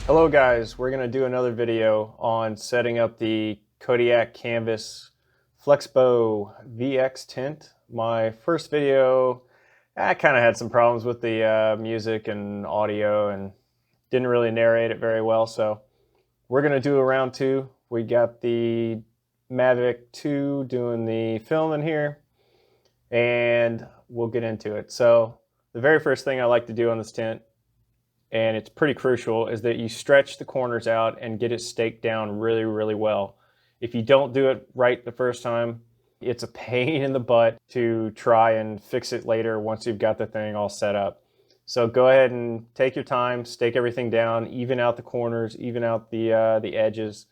Hello guys, we're going to do another video on setting up the Kodiak Canvas Flexbow VX tint. My first video, I kind of had some problems with the music and audio and didn't really narrate it very well, so we're going to do a round two. We got the Mavic 2 doing the film in here, and we'll get into it. So the very first thing I like to do on this tint, and it's pretty crucial, is that you stretch the corners out and get it staked down really, really well. If you don't do it right the first time, it's a pain in the butt to try and fix it later once you've got the thing all set up. So go ahead and take your time, stake everything down, even out the corners, even out the edges,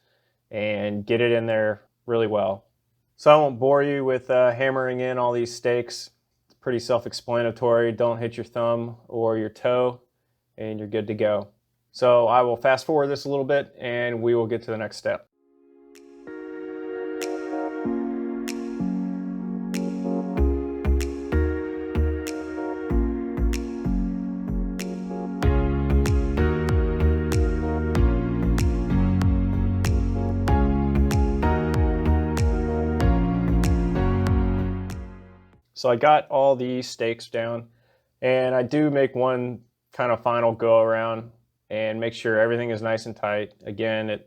and get it in there really well. So I won't bore you with hammering in all these stakes. It's pretty self-explanatory. Don't hit your thumb or your toe, and you're good to go. So I will fast forward this a little bit and we will get to the next step. So I got all the stakes down, and I do make one kind of final go around and make sure everything is nice and tight. Again,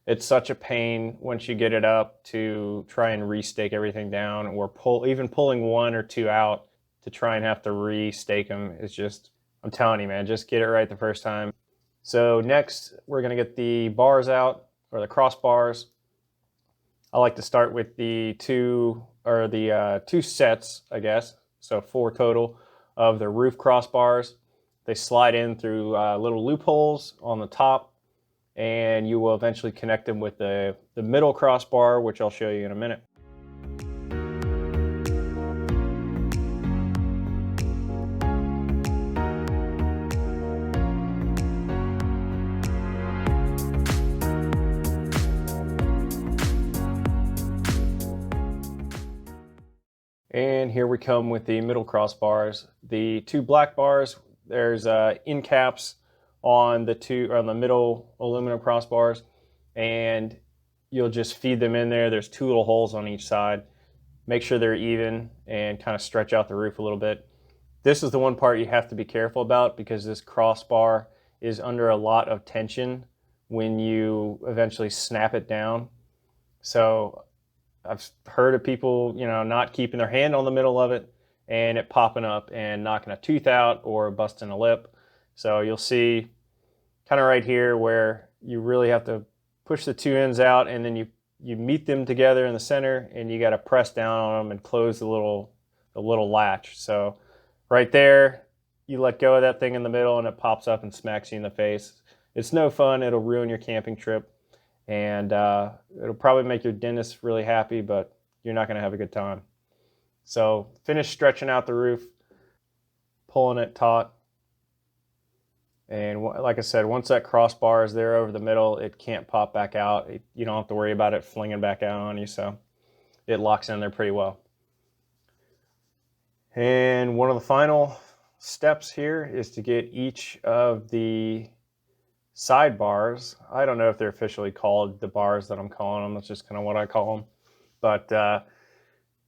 it's such a pain once you get it up to try and restake everything down, or even pulling one or two out to try and have to restake them is just, I'm telling you, man, just get it right the first time. So next we're going to get the bars out, or the crossbars. I like to start with the two sets, I guess, so 4 total of the roof crossbars. They slide in through little loopholes on the top, and you will eventually connect them with the middle crossbar, which I'll show you in a minute. And here we come with the middle crossbars. The 2 black bars, there's end caps on the middle aluminum crossbars, and you'll just feed them in there. There's 2 little holes on each side. Make sure they're even and kind of stretch out the roof a little bit. This is the one part you have to be careful about, because this crossbar is under a lot of tension when you eventually snap it down. So I've heard of people, not keeping their hand on the middle of it and it popping up and knocking a tooth out or busting a lip. So you'll see kind of right here where you really have to push the 2 ends out, and then you meet them together in the center, and you got to press down on them and close the little latch. So right there, you let go of that thing in the middle and it pops up and smacks you in the face. It's no fun. It'll ruin your camping trip. And it'll probably make your dentist really happy, but you're not going to have a good time. So finish stretching out the roof, pulling it taut, and like I said, once that crossbar is there over the middle, it can't pop back out. You don't have to worry about it flinging back out on you, so it locks in there pretty well. And one of the final steps here is to get each of the sidebars. I don't know if they're officially called the bars that I'm calling them. That's just kind of what I call them. But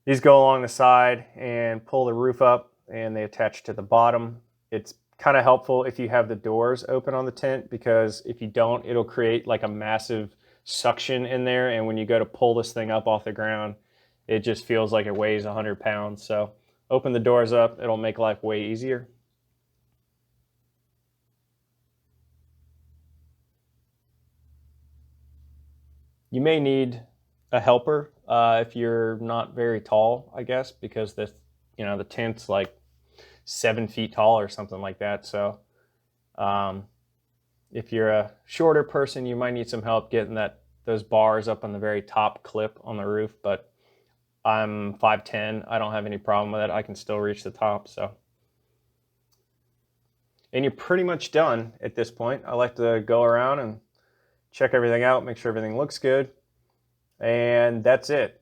these go along the side and pull the roof up, and they attach to the bottom. It's kind of helpful if you have the doors open on the tent, because if you don't, it'll create like a massive suction in there, and when you go to pull this thing up off the ground, it just feels like it weighs 100 pounds. So open the doors up. It'll make life way easier. You may need a helper if you're not very tall, I guess, because the tent's like 7 feet tall or something like that. So if you're a shorter person, you might need some help getting those bars up on the very top clip on the roof. But I'm 5'10". I don't have any problem with it. I can still reach the top. So, and you're pretty much done at this point. I like to go around and check everything out, make sure everything looks good, and that's it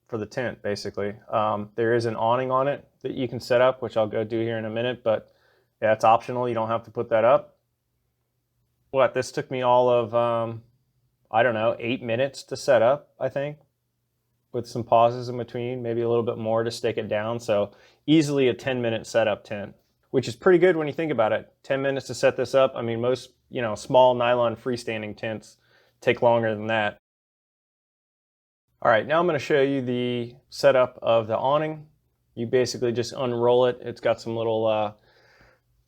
for the tent, basically. There is an awning on it that you can set up, which I'll go do here in a minute, but yeah, it's optional. You don't have to put that up. What, this took me all of, I don't know, 8 minutes to set up, I think, with some pauses in between, maybe a little bit more to stake it down. So easily a 10-minute setup tent, which is pretty good when you think about it. 10 minutes to set this up. I mean, most, small nylon freestanding tents take longer than that. All right, now I'm going to show you the setup of the awning. You basically just unroll it. It's got some little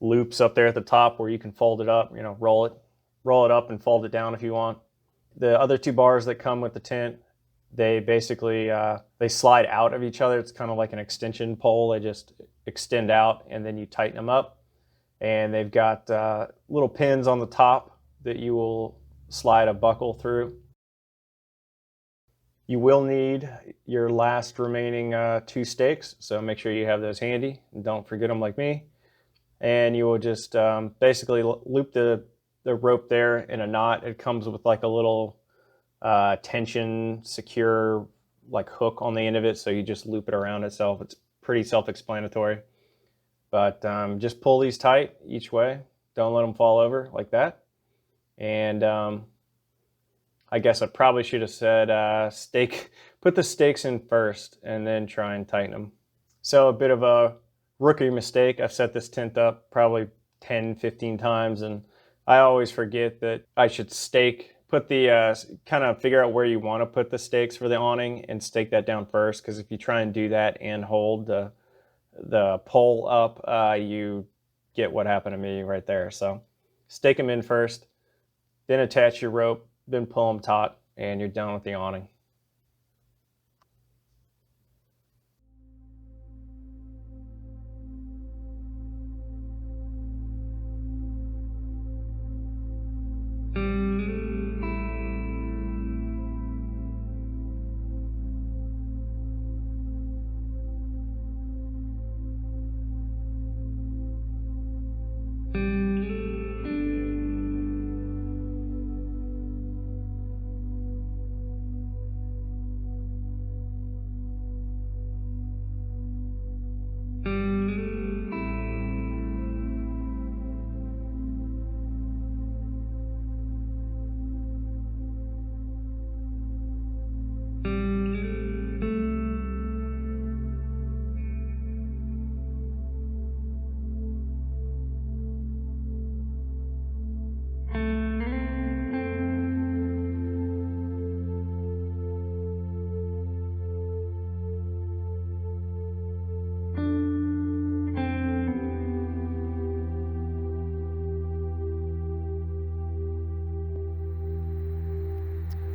loops up there at the top where you can fold it up, roll it up and fold it down if you want. The other two bars that come with the tent, they basically they slide out of each other. It's kind of like an extension pole. They just extend out and then you tighten them up. And they've got little pins on the top that you will slide a buckle through. You will need your last remaining 2 stakes, so make sure you have those handy and don't forget them like me. And you will just basically loop the rope there in a knot. It comes with like a little tension secure like hook on the end of it, so you just loop it around itself. It's pretty self-explanatory, but just pull these tight each way. Don't let them fall over like that. And I guess I probably should have said put the stakes in first and then try and tighten them. So a bit of a rookie mistake. I've set this tent up probably 10, 15 times, and I always forget that I should put the, kind of figure out where you want to put the stakes for the awning and stake that down first, because if you try and do that and hold the pole up, you get what happened to me right there. So stake them in first, then attach your rope, then pull them taut, and you're done with the awning.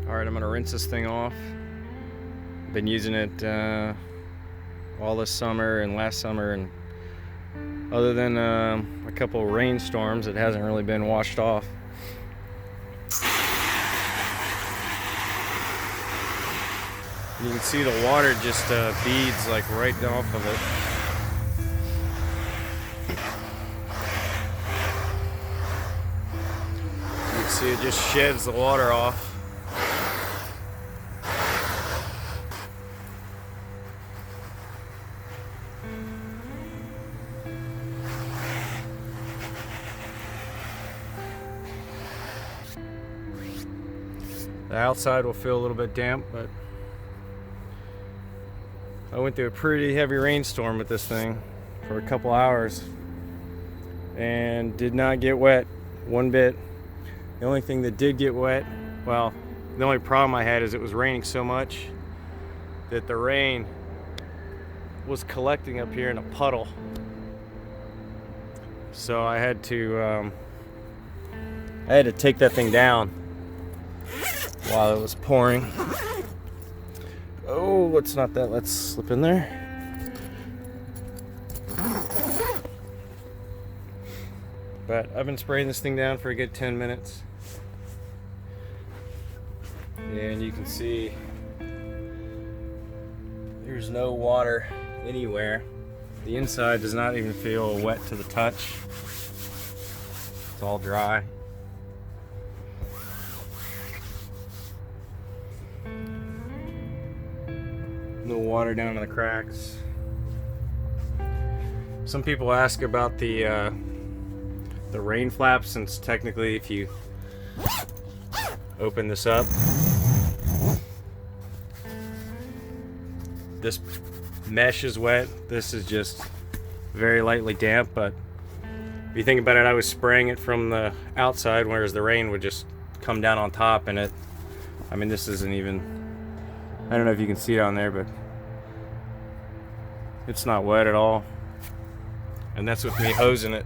All right, I'm gonna rinse this thing off. Been using it all this summer and last summer, and other than a couple rainstorms, it hasn't really been washed off. You can see the water just beads like right off of it. You can see it just sheds the water off. The outside will feel a little bit damp, but I went through a pretty heavy rainstorm with this thing for a couple hours and did not get wet one bit. The only thing that did get wet, well, the only problem I had is it was raining so much that the rain was collecting up here in a puddle. So I had to take that thing down while it was pouring. Oh, let's slip in there. But I've been spraying this thing down for a good 10 minutes. And you can see there's no water anywhere. The inside does not even feel wet to the touch. It's all dry. No water down in the cracks. Some people ask about the rain flaps, since technically if you Open this up. This mesh is wet. This is just very lightly damp, but if you think about it, I was spraying it from the outside, whereas the rain would just come down on top, and I mean, this isn't even, I don't know if you can see it on there, but it's not wet at all. And that's with me hosing it.